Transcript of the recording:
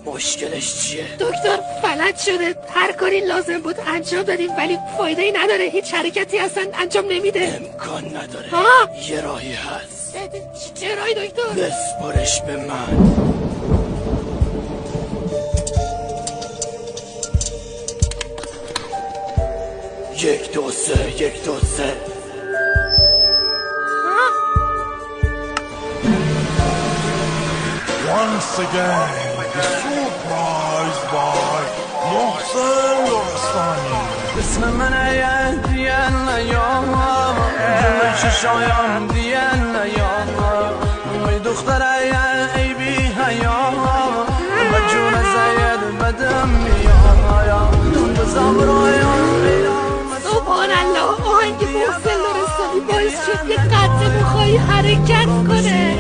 مشکلش چیه؟ دکتر فلج شده، هر کاری لازم بود انجام دادیم ولی فایده ای نداره، هیچ حرکتی اصلا انجام نمیده. امکان نداره. آه؟ یه راهی هست. چه راهی دکتر؟ بسپرش به من. 1 2 3 1 2 3. Once again, surprised by محسن لرستانی. اسم من دیان نیام جلوی چشایم دیان نیام ای دختر ای بی حیام به جون زید بدم میام دون بزام رایم. سبحان الله، آهنگ محسن لرستانی باعث شد که قد موهای حرکت کنه.